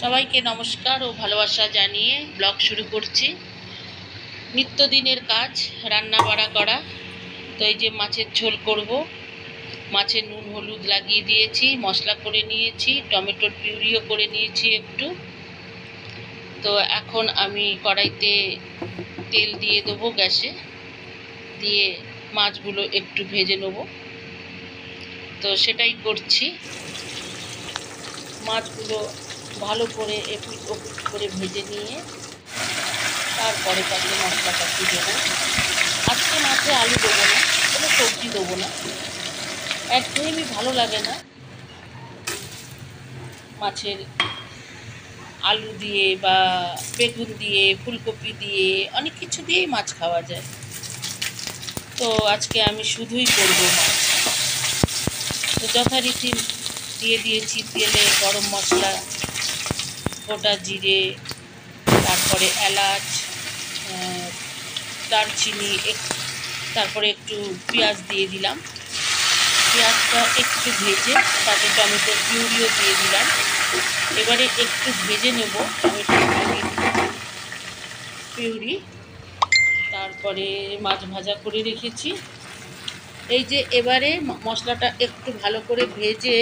সবাইকে নমস্কার ও ভালোবাসা জানিয়ে ব্লগ শুরু করছি। নিত্যদিনের কাজ রান্না বাড়া করা। তো এই যে মাছের ঝোল করব। মাছে নুন হলুদ লাগিয়ে দিয়েছি, মশলা করে নিয়েছি, টমেটোর পিউরিও করে নিয়েছি একটু। তো এখন আমি কড়াইতে তেল দিয়ে দেবো গ্যাসে, দিয়ে মাছগুলো একটু ভেজে নেব। তো সেটাই করছি। মাছগুলো ভালো করে এপিট ওপিট করে ভেজে নিয়ে তারপরে তাতে মশলাটা দিয়ে দেবো। আজকে মাছে আলু দেবো না, কোনো সবজি দেবো না, একঘেয়েমি ভালো লাগে না। মাছের আলু দিয়ে বা বেগুন দিয়ে, ফুলকপি দিয়ে, অনেক কিছু দিয়েই মাছ খাওয়া যায়। তো আজকে আমি শুধুই করব মাছ। তো যথারীতি দিয়ে দিয়েছি তেলে গরম মশলা, গোটা জিরে, তারপরে এলাচ, দারচিনি, তারপরে একটু পেঁয়াজ দিয়ে দিলাম। পেঁয়াজটা একটু ভেজে তাতে টমেটোর পিউরিও দিয়ে দিলাম। এবারে একটু ভেজে নেব টমেটোর পিউরি। তারপরে মাছ ভাজা করে রেখেছি। এই যে এবারে মশলাটা একটু ভালো করে ভেজে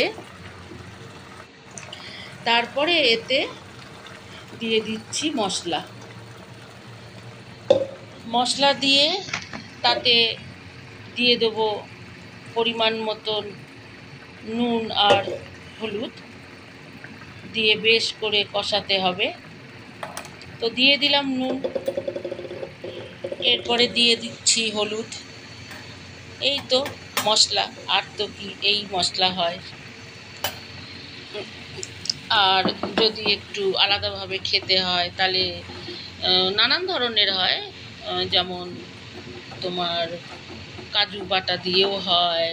তারপরে এতে দিয়ে দিচ্ছি মশলা দিয়ে তাতে দিয়ে দেবো পরিমাণ মতন নুন আর হলুদ, দিয়ে বেশ করে কষাতে হবে। তো দিয়ে দিলাম নুন, এরপরে দিয়ে দিচ্ছি হলুদ। এই তো মশলা, আর তো কি, এই মশলা হয়। আর যদি একটু আলাদাভাবে খেতে হয় তাহলে নানান ধরনের হয়, যেমন তোমার কাজু বাটা দিয়েও হয়,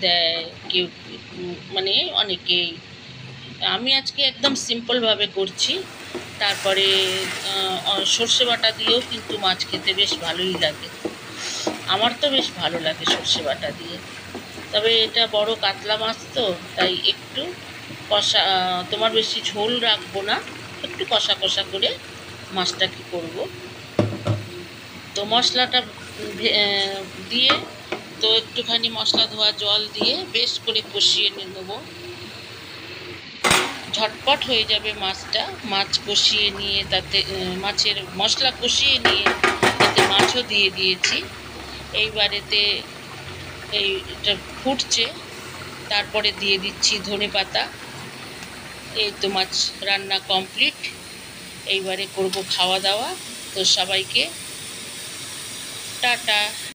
দেয় কেউ, মানে অনেকেই। আমি আজকে একদম সিম্পলভাবে করছি। তারপরে সর্ষে বাটা দিয়েও কিন্তু মাছ খেতে বেশ ভালোই লাগে। আমার তো বেশ ভালো লাগে সর্ষে বাটা দিয়ে। তবে এটা বড় কাতলা মাছ, তো তাই একটু কষা, তোমার বেশি ঝোল রাখবো না, একটু কষা কষা করে মাছটাকে করব। তো মশলাটা দিয়ে, তো একটুখানি মশলা ধোয়া জল দিয়ে বেশ করে কষিয়ে নেবো। ঝটপট হয়ে যাবে মাছটা। মাছ কষিয়ে নিয়ে তাতে মাছের মশলা কষিয়ে নিয়ে তাতে মাছও দিয়ে দিয়েছি। এইবারেতে এইটা ফুটছে, তারপরে দিয়ে দিচ্ছি ধনেপাতা। এই তো মাছ রান্না কমপ্লিট। এইবারে করব খাওয়া দাওয়া। তো সবাইকে টাটা।